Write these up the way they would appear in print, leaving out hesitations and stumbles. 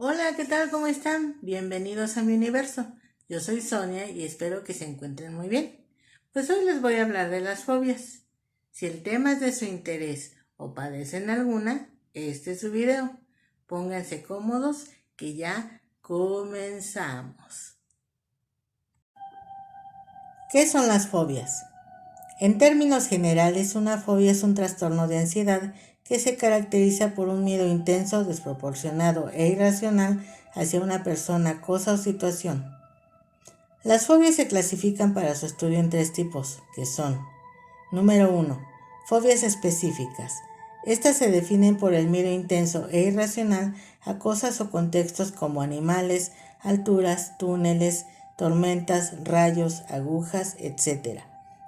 Hola, ¿qué tal? ¿Cómo están? Bienvenidos a mi universo. Yo soy Sonia y espero que se encuentren muy bien. Pues hoy les voy a hablar de las fobias. Si el tema es de su interés o padecen alguna, este es su video. Pónganse cómodos que ya comenzamos. ¿Qué son las fobias? En términos generales, una fobia es un trastorno de ansiedad que se caracteriza por un miedo intenso, desproporcionado e irracional hacia una persona, cosa o situación. Las fobias se clasifican para su estudio en tres tipos, que son: número 1. Fobias específicas. Estas se definen por el miedo intenso e irracional a cosas o contextos como animales, alturas, túneles, tormentas, rayos, agujas, etc.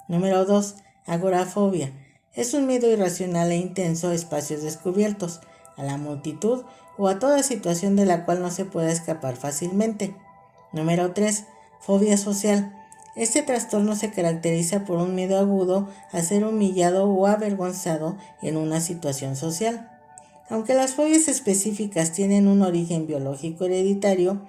Número 2. Agorafobia. Es un miedo irracional e intenso a espacios descubiertos, a la multitud o a toda situación de la cual no se pueda escapar fácilmente. Número 3. Fobia social. Este trastorno se caracteriza por un miedo agudo a ser humillado o avergonzado en una situación social. Aunque las fobias específicas tienen un origen biológico hereditario,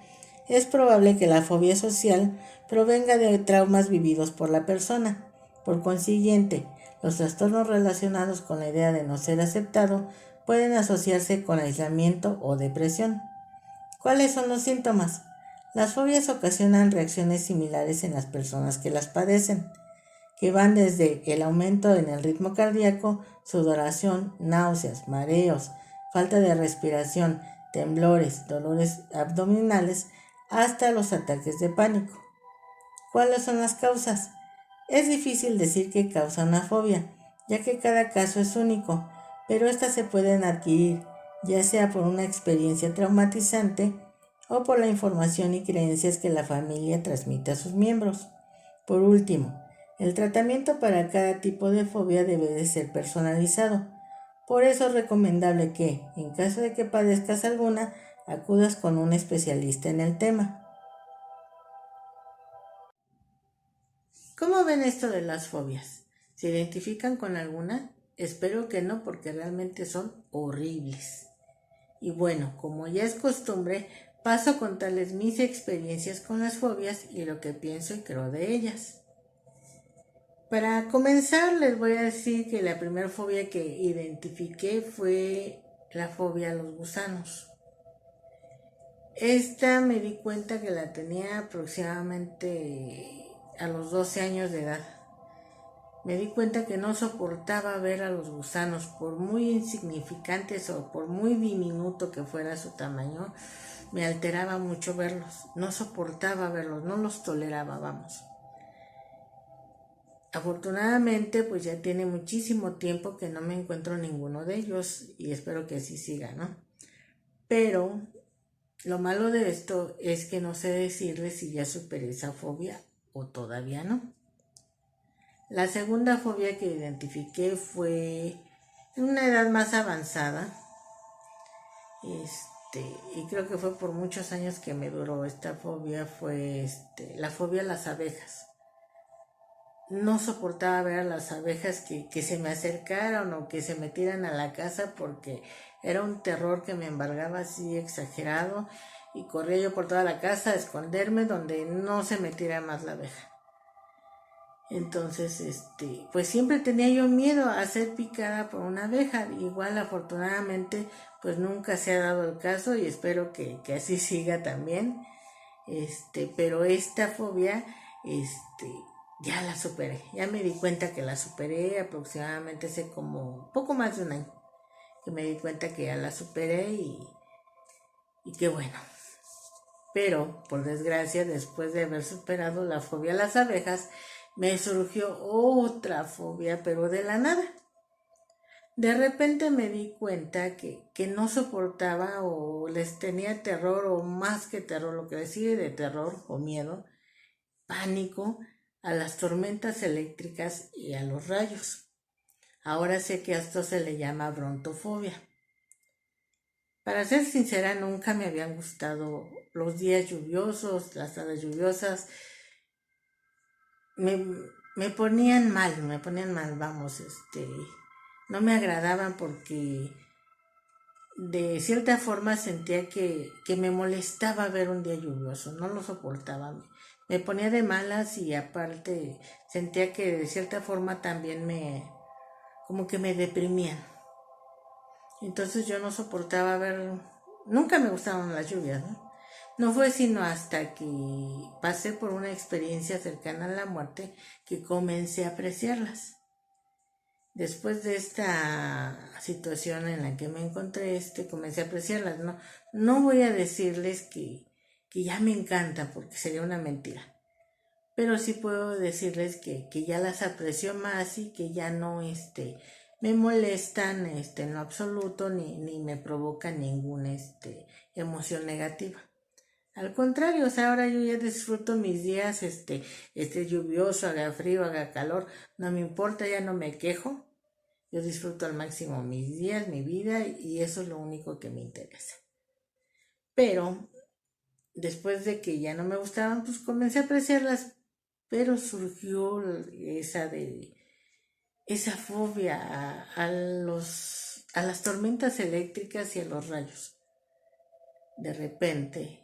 es probable que la fobia social provenga de traumas vividos por la persona. Por consiguiente, los trastornos relacionados con la idea de no ser aceptado pueden asociarse con aislamiento o depresión. ¿Cuáles son los síntomas? Las fobias ocasionan reacciones similares en las personas que las padecen, que van desde el aumento en el ritmo cardíaco, sudoración, náuseas, mareos, falta de respiración, temblores, dolores abdominales, hasta los ataques de pánico. ¿Cuáles son las causas? Es difícil decir qué causa una fobia, ya que cada caso es único, pero estas se pueden adquirir, ya sea por una experiencia traumatizante o por la información y creencias que la familia transmite a sus miembros. Por último, el tratamiento para cada tipo de fobia debe de ser personalizado. Por eso es recomendable que, en caso de que padezcas alguna, acudas con un especialista en el tema. ¿Cómo ven esto de las fobias? ¿Se identifican con alguna? Espero que no, porque realmente son horribles. Y bueno, como ya es costumbre, paso a contarles mis experiencias con las fobias y lo que pienso y creo de ellas. Para comenzar, les voy a decir que la primera fobia que identifiqué fue la fobia a los gusanos. Esta me di cuenta que la tenía aproximadamente a los 12 años de edad. Me di cuenta que no soportaba ver a los gusanos, por muy insignificantes o por muy diminuto que fuera su tamaño, me alteraba mucho verlos. No soportaba verlos, no los toleraba, vamos. Afortunadamente, pues ya tiene muchísimo tiempo que no me encuentro ninguno de ellos y espero que así siga, ¿no? Pero lo malo de esto es que no sé decirles si ya superé esa fobia o todavía no. La segunda fobia que identifiqué fue en una edad más avanzada. Y creo que fue por muchos años que me duró esta fobia, fue la fobia a las abejas. No soportaba ver a las abejas que se me acercaran o que se metieran a la casa porque era un terror que me embargaba así exagerado y corría yo por toda la casa a esconderme donde no se metiera más la abeja. Entonces, pues siempre tenía yo miedo a ser picada por una abeja. Igual, afortunadamente, pues nunca se ha dado el caso y espero que así siga también. Pero esta fobia, ya la superé. Ya me di cuenta que la superé aproximadamente hace como poco más de un año. Que me di cuenta que ya la superé y que bueno. Pero, por desgracia, después de haber superado la fobia a las abejas, me surgió otra fobia, pero de la nada. De repente me di cuenta que no soportaba o les tenía terror o más que terror, lo que les sigue de terror o miedo, pánico a las tormentas eléctricas y a los rayos. Ahora sé que a esto se le llama brontofobia. Para ser sincera, nunca me habían gustado los días lluviosos, las tardes lluviosas. Me ponían mal, vamos, no me agradaban porque de cierta forma sentía que me molestaba ver un día lluvioso, no lo soportaba, me ponía de malas y aparte sentía que de cierta forma también como que me deprimían. Entonces yo no soportaba ver, nunca me gustaban las lluvias, ¿no? No fue sino hasta que pasé por una experiencia cercana a la muerte que comencé a apreciarlas. Después de esta situación en la que me encontré, comencé a apreciarlas. No voy a decirles que ya me encanta, porque sería una mentira. Pero sí puedo decirles que ya las aprecio más y que ya no me molestan en lo absoluto ni me provocan ninguna emoción negativa. Al contrario, o sea, ahora yo ya disfruto mis días, lluvioso, haga frío, haga calor, no me importa, ya no me quejo. Yo disfruto al máximo mis días, mi vida, y eso es lo único que me interesa. Pero después de que ya no me gustaban, pues comencé a apreciarlas, pero surgió esa fobia a las tormentas eléctricas y a los rayos. De repente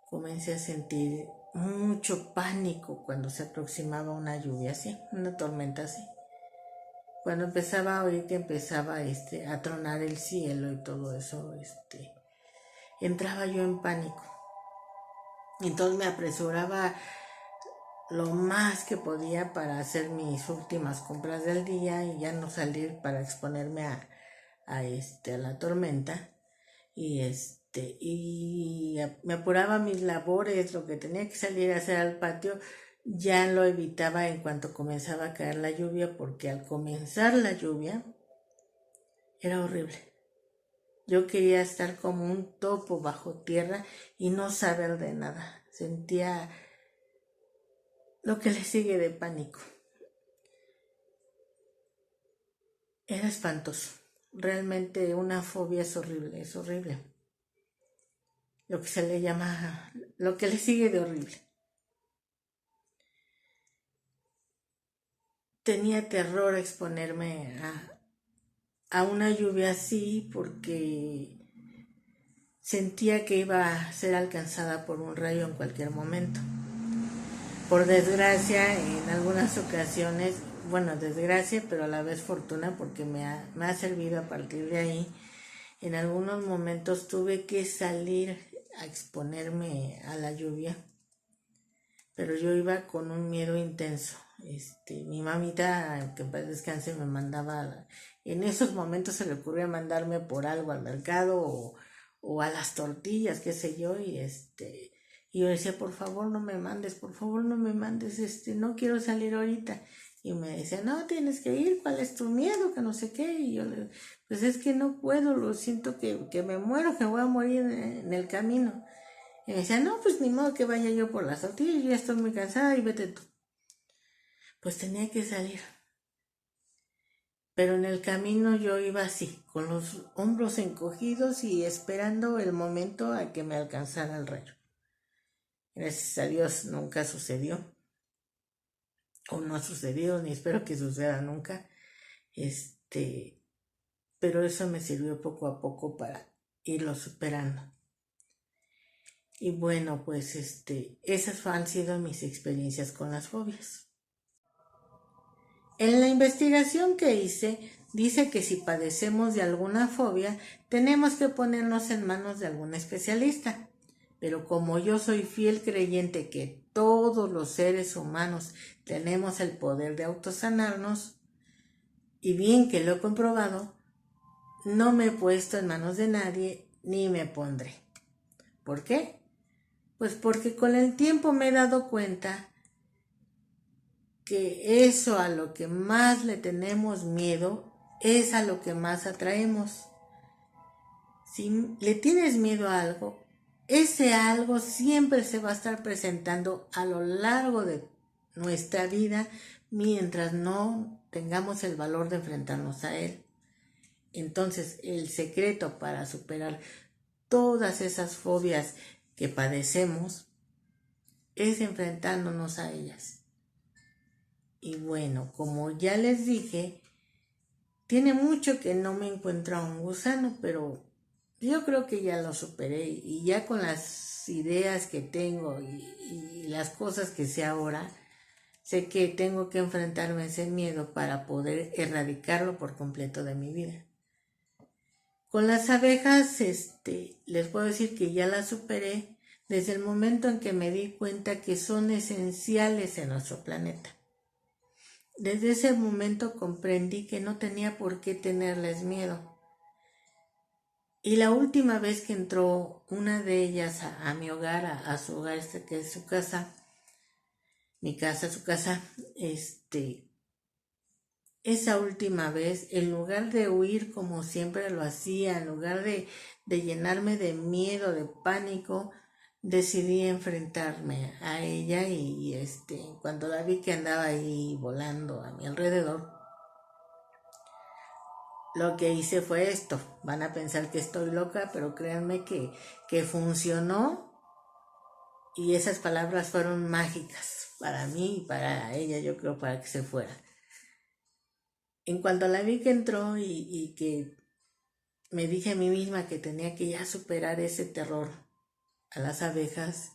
comencé a sentir mucho pánico cuando se aproximaba una lluvia así, una tormenta así. Cuando empezaba a oír que empezaba a tronar el cielo y todo eso, entraba yo en pánico. Entonces me apresuraba lo más que podía para hacer mis últimas compras del día y ya no salir para exponerme a la tormenta. Y me apuraba mis labores, lo que tenía que salir a hacer al patio, ya lo evitaba en cuanto comenzaba a caer la lluvia, porque al comenzar la lluvia era horrible. Yo quería estar como un topo bajo tierra y no saber de nada. Sentía lo que le sigue de pánico. Era espantoso. Realmente una fobia es horrible, es horrible. Lo que se le llama, lo que le sigue de horrible. Tenía terror a exponerme a una lluvia así, porque sentía que iba a ser alcanzada por un rayo en cualquier momento. Por desgracia, en algunas ocasiones, bueno, desgracia, pero a la vez fortuna, porque me ha servido a partir de ahí. En algunos momentos tuve que salir a exponerme a la lluvia, pero yo iba con un miedo intenso. Mi mamita, que en paz descanse, me mandaba, en esos momentos se le ocurría mandarme por algo al mercado o a las tortillas, qué sé yo, y yo decía, por favor no me mandes, no quiero salir ahorita. Y me decía, no, tienes que ir, ¿cuál es tu miedo? Que no sé qué. Y yo le, pues es que no puedo, lo siento que me muero, que voy a morir en el camino. Y me decía, no, pues ni modo que vaya yo por las tortillas, yo ya estoy muy cansada y vete tú. Pues tenía que salir. Pero en el camino yo iba así, con los hombros encogidos y esperando el momento a que me alcanzara el rayo. Gracias a Dios nunca sucedió, o no ha sucedido, ni espero que suceda nunca. Pero eso me sirvió poco a poco para irlo superando. Y bueno, pues esas han sido mis experiencias con las fobias. En la investigación que hice, dice que si padecemos de alguna fobia, tenemos que ponernos en manos de algún especialista. Pero como yo soy fiel creyente que todos los seres humanos tenemos el poder de autosanarnos, y bien que lo he comprobado, no me he puesto en manos de nadie ni me pondré. ¿Por qué? Pues porque con el tiempo me he dado cuenta que eso a lo que más le tenemos miedo es a lo que más atraemos. Si le tienes miedo a algo, ese algo siempre se va a estar presentando a lo largo de nuestra vida mientras no tengamos el valor de enfrentarnos a él. Entonces, el secreto para superar todas esas fobias que padecemos es enfrentándonos a ellas. Y bueno, como ya les dije, tiene mucho que no me encuentro a un gusano, pero yo creo que ya lo superé y ya con las ideas que tengo y las cosas que sé ahora, sé que tengo que enfrentarme a ese miedo para poder erradicarlo por completo de mi vida. Con las abejas, les puedo decir que ya las superé desde el momento en que me di cuenta que son esenciales en nuestro planeta. Desde ese momento comprendí que no tenía por qué tenerles miedo. Y la última vez que entró una de ellas a mi hogar, a su hogar, que es su casa, mi casa, su casa, esa última vez, en lugar de huir como siempre lo hacía, en lugar de llenarme de miedo, de pánico, decidí enfrentarme a ella y cuando la vi que andaba ahí volando a mi alrededor, lo que hice fue esto. Van a pensar que estoy loca, pero créanme que funcionó y esas palabras fueron mágicas para mí y para ella, yo creo, para que se fuera. En cuanto la vi que entró y que me dije a mí misma que tenía que ya superar ese terror a las abejas,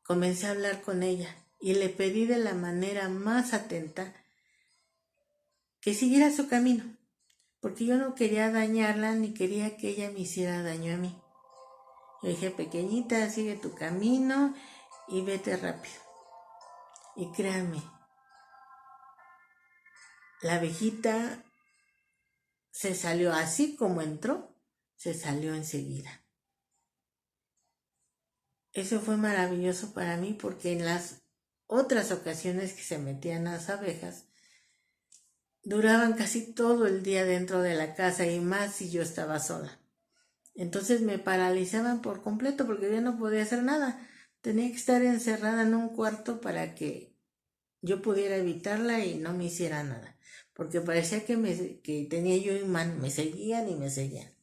comencé a hablar con ella y le pedí de la manera más atenta que siguiera su camino, porque yo no quería dañarla ni quería que ella me hiciera daño a mí. Le dije, pequeñita, sigue tu camino y vete rápido. Y créanme, la abejita se salió así como entró, se salió enseguida. Eso fue maravilloso para mí porque en las otras ocasiones que se metían las abejas, duraban casi todo el día dentro de la casa y más si yo estaba sola. Entonces me paralizaban por completo porque yo no podía hacer nada. Tenía que estar encerrada en un cuarto para que yo pudiera evitarla y no me hiciera nada. Porque parecía que tenía yo imán, me seguían y me seguían.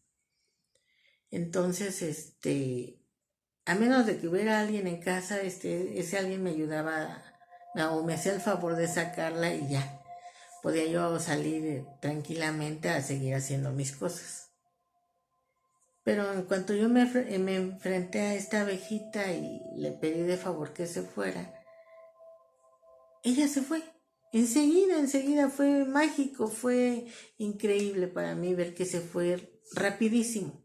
Entonces, a menos de que hubiera alguien en casa, ese alguien me ayudaba o me hacía el favor de sacarla y ya. Podía yo salir tranquilamente a seguir haciendo mis cosas. Pero en cuanto yo me enfrenté a esta abejita y le pedí de favor que se fuera, ella se fue. Enseguida fue mágico, fue increíble para mí ver que se fue rapidísimo.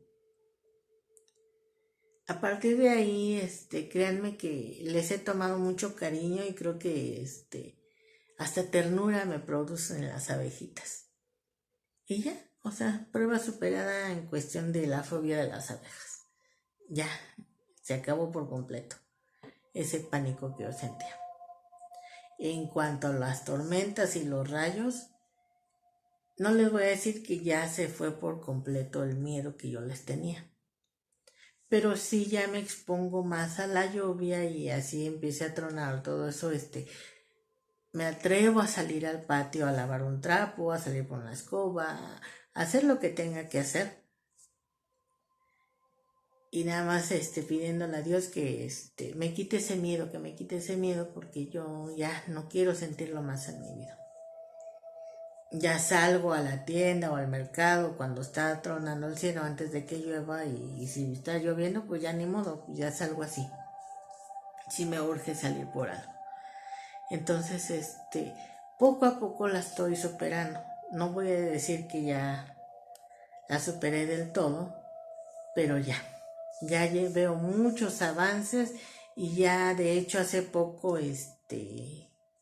A partir de ahí, créanme que les he tomado mucho cariño y creo que hasta ternura me producen las abejitas. Y ya, o sea, prueba superada en cuestión de la fobia de las abejas. Ya, se acabó por completo ese pánico que yo sentía. En cuanto a las tormentas y los rayos, no les voy a decir que ya se fue por completo el miedo que yo les tenía. Pero sí ya me expongo más a la lluvia y así empiece a tronar todo eso, me atrevo a salir al patio a lavar un trapo, a salir por una escoba, a hacer lo que tenga que hacer. Y nada más pidiéndole a Dios que me quite ese miedo, que me quite ese miedo porque yo ya no quiero sentirlo más en mi vida. Ya salgo a la tienda o al mercado cuando está tronando el cielo antes de que llueva y si está lloviendo pues ya ni modo, ya salgo así. Si me urge salir por algo. Entonces, poco a poco la estoy superando. No voy a decir que ya la superé del todo, pero ya veo muchos avances y ya de hecho hace poco,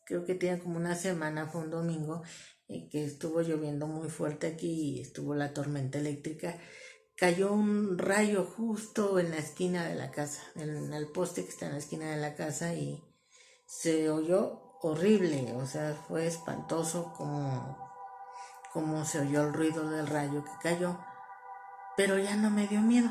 creo que tiene como una semana, fue un domingo, que estuvo lloviendo muy fuerte aquí y estuvo la tormenta eléctrica. Cayó un rayo justo en la esquina de la casa, en el poste que está en la esquina de la casa y se oyó horrible, o sea, fue espantoso como se oyó el ruido del rayo que cayó, pero ya no me dio miedo,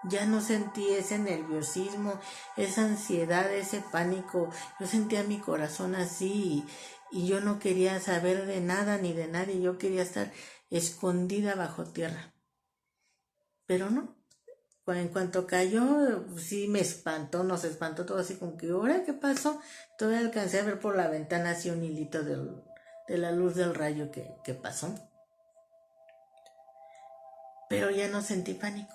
ya no sentí ese nerviosismo, esa ansiedad, ese pánico, yo sentía mi corazón así y yo no quería saber de nada ni de nadie, yo quería estar escondida bajo tierra, pero no. En cuanto cayó, sí me espantó, nos espantó todo así como que, ¿ahora qué pasó? Todavía alcancé a ver por la ventana así un hilito de la luz del rayo que pasó. Pero ya no sentí pánico,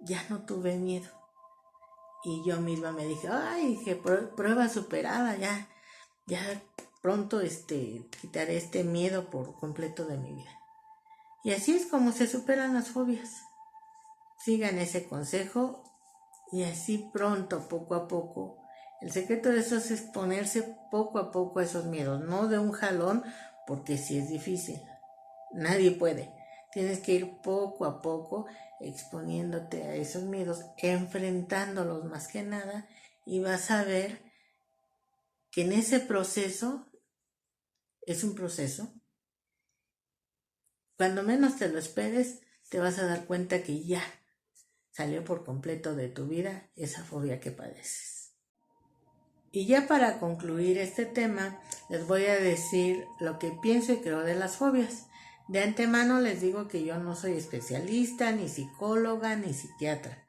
ya no tuve miedo. Y yo misma me dije, ay, que prueba superada, ya pronto quitaré este miedo por completo de mi vida. Y así es como se superan las fobias. Sigan ese consejo y así pronto, poco a poco. El secreto de eso es ponerse poco a poco a esos miedos, no de un jalón, porque sí es difícil. Nadie puede. Tienes que ir poco a poco exponiéndote a esos miedos, enfrentándolos más que nada, y vas a ver que en ese proceso, es un proceso, cuando menos te lo esperes, te vas a dar cuenta que ya salió por completo de tu vida esa fobia que padeces. Y ya para concluir este tema, les voy a decir lo que pienso y creo de las fobias. De antemano les digo que yo no soy especialista, ni psicóloga, ni psiquiatra.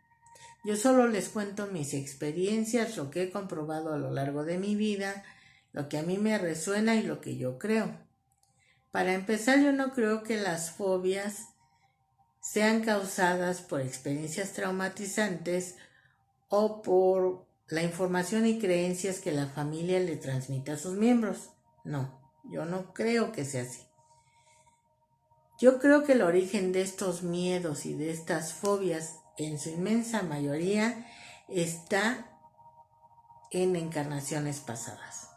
Yo solo les cuento mis experiencias, lo que he comprobado a lo largo de mi vida, lo que a mí me resuena y lo que yo creo. Para empezar, yo no creo que las fobias sean causadas por experiencias traumatizantes o por la información y creencias que la familia le transmite a sus miembros. No, yo no creo que sea así. Yo creo que el origen de estos miedos y de estas fobias, en su inmensa mayoría, está en encarnaciones pasadas.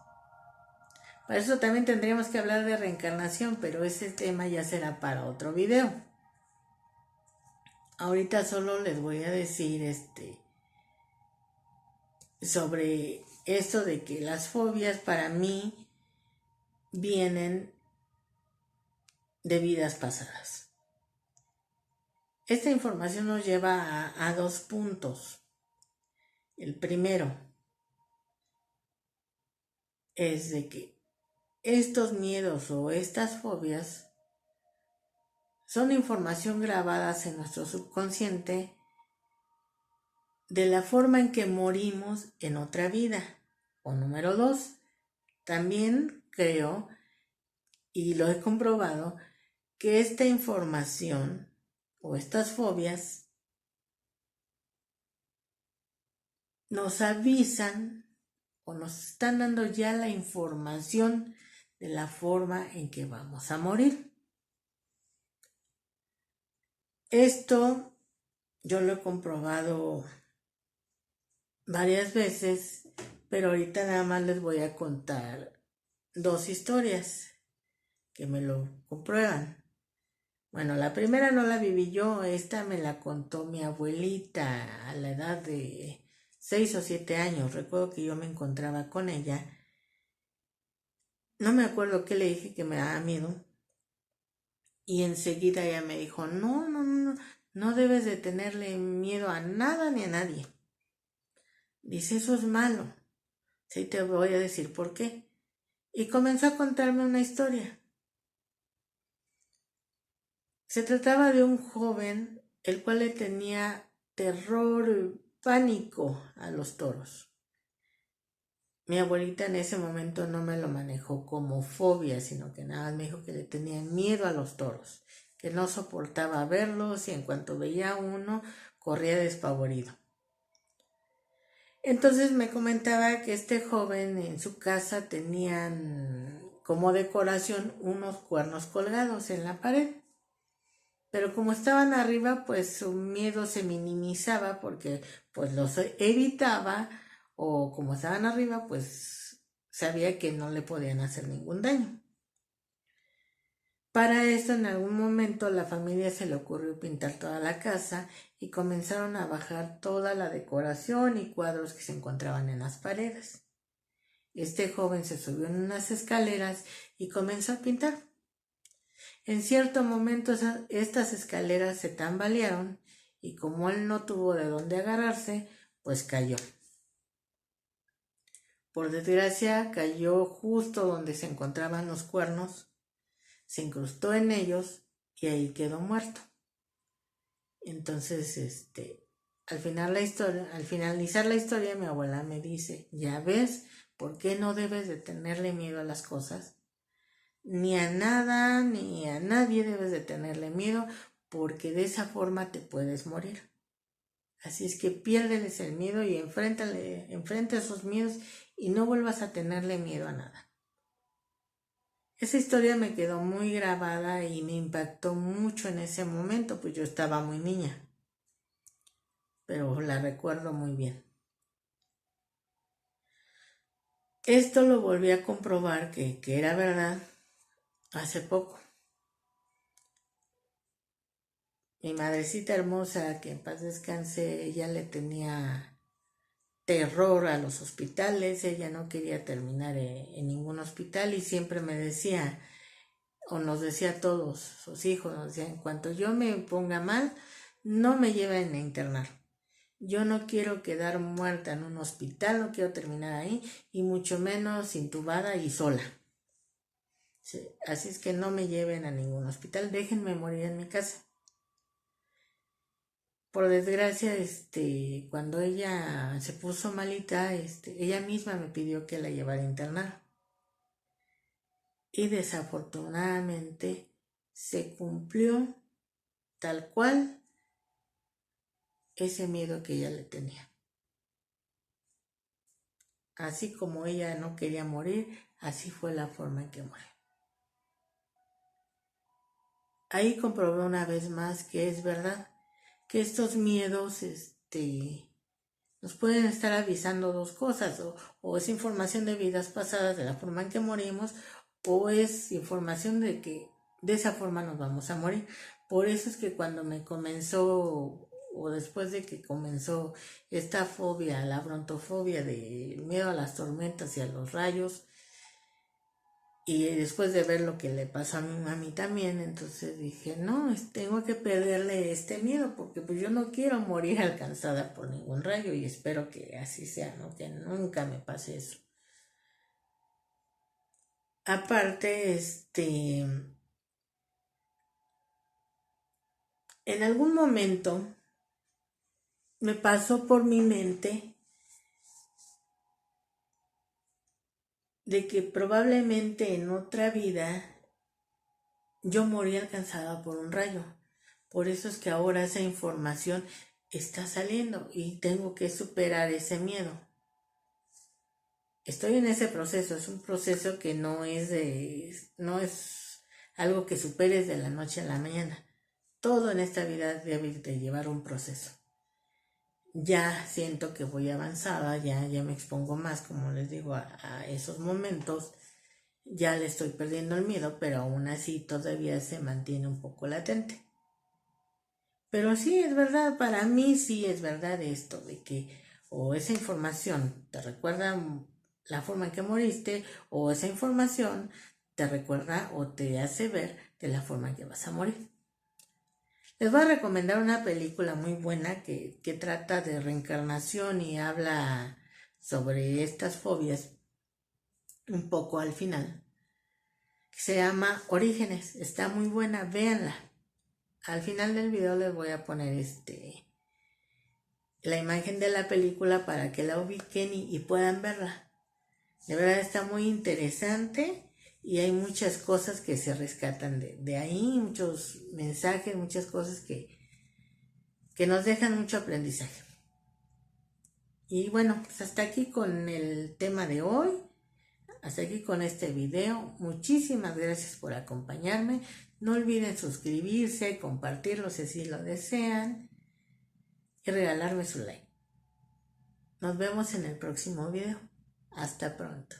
Para eso también tendríamos que hablar de reencarnación, pero ese tema ya será para otro video. Ahorita solo les voy a decir sobre esto de que las fobias para mí vienen de vidas pasadas. Esta información nos lleva a dos puntos. El primero es de que estos miedos o estas fobias son información grabadas en nuestro subconsciente de la forma en que morimos en otra vida. O número 2, también creo, y lo he comprobado, que esta información o estas fobias nos avisan o nos están dando ya la información de la forma en que vamos a morir. Esto yo lo he comprobado varias veces, pero ahorita nada más les voy a contar 2 historias que me lo comprueban. Bueno, la primera no la viví yo, esta me la contó mi abuelita a la edad de 6 o 7 años. Recuerdo que yo me encontraba con ella. No me acuerdo qué le dije que me daba miedo. Y enseguida ella me dijo, no debes de tenerle miedo a nada ni a nadie. Dice, eso es malo. Sí, te voy a decir por qué. Y comenzó a contarme una historia. Se trataba de un joven el cual le tenía terror, pánico a los toros. Mi abuelita en ese momento no me lo manejó como fobia, sino que nada más me dijo que le tenía miedo a los toros, que no soportaba verlos y en cuanto veía uno corría despavorido. Entonces me comentaba que este joven en su casa tenían como decoración unos cuernos colgados en la pared. Pero como estaban arriba, pues su miedo se minimizaba porque pues los evitaba, o como estaban arriba, pues sabía que no le podían hacer ningún daño. Para esto, en algún momento, la familia se le ocurrió pintar toda la casa y comenzaron a bajar toda la decoración y cuadros que se encontraban en las paredes. Este joven se subió en unas escaleras y comenzó a pintar. En cierto momento estas escaleras se tambalearon y como él no tuvo de dónde agarrarse, pues cayó. Por desgracia, cayó justo donde se encontraban los cuernos, se incrustó en ellos y ahí quedó muerto. Entonces, al finalizar la historia, mi abuela me dice, ¿ya ves por qué no debes de tenerle miedo a las cosas? Ni a nada, ni a nadie debes de tenerle miedo, porque de esa forma te puedes morir. Así es que piérdeles el miedo y enfrenta esos miedos y no vuelvas a tenerle miedo a nada. Esa historia me quedó muy grabada y me impactó mucho en ese momento, pues yo estaba muy niña, pero la recuerdo muy bien. Esto lo volví a comprobar que era verdad hace poco. Mi madrecita hermosa, que en paz descanse, ella le tenía terror a los hospitales, ella no quería terminar en ningún hospital y siempre me decía, o nos decía a todos sus hijos, nos decía, en cuanto yo me ponga mal, no me lleven a internar. Yo no quiero quedar muerta en un hospital, no quiero terminar ahí, y mucho menos intubada y sola. Sí, así es que no me lleven a ningún hospital, déjenme morir en mi casa. Por desgracia, cuando ella se puso malita, ella misma me pidió que la llevara a internar. Y desafortunadamente se cumplió tal cual ese miedo que ella le tenía. Así como ella no quería morir, así fue la forma en que murió. Ahí comprobé una vez más que es verdad, que estos miedos nos pueden estar avisando dos cosas, o es información de vidas pasadas de la forma en que morimos, o es información de que de esa forma nos vamos a morir. Por eso es que cuando me comenzó, o después de que comenzó esta fobia, la brontofobia de miedo a las tormentas y a los rayos, y después de ver lo que le pasó a mi mami también, entonces dije, no, tengo que perderle este miedo, porque pues yo no quiero morir alcanzada por ningún rayo, y espero que así sea, ¿no? Que nunca me pase eso. Aparte, en algún momento me pasó por mi mente de que probablemente en otra vida yo morí alcanzada por un rayo. Por eso es que ahora esa información está saliendo y tengo que superar ese miedo. Estoy en ese proceso, es un proceso que no es algo que superes de la noche a la mañana. Todo en esta vida debe de llevar un proceso. Ya siento que voy avanzada, ya me expongo más, como les digo, a esos momentos. Ya le estoy perdiendo el miedo, pero aún así todavía se mantiene un poco latente. Pero sí es verdad, para mí sí es verdad esto, de que o esa información te recuerda la forma en que moriste, o esa información te recuerda o te hace ver de la forma en que vas a morir. Les voy a recomendar una película muy buena que trata de reencarnación y habla sobre estas fobias un poco al final. Se llama Orígenes, está muy buena, véanla. Al final del video les voy a poner la imagen de la película para que la ubiquen y puedan verla. De verdad está muy interesante y hay muchas cosas que se rescatan de ahí, muchos mensajes, muchas cosas que nos dejan mucho aprendizaje. Y bueno, pues hasta aquí con el tema de hoy, hasta aquí con este video. Muchísimas gracias por acompañarme. No olviden suscribirse, compartirlo si así lo desean y regalarme su like. Nos vemos en el próximo video. Hasta pronto.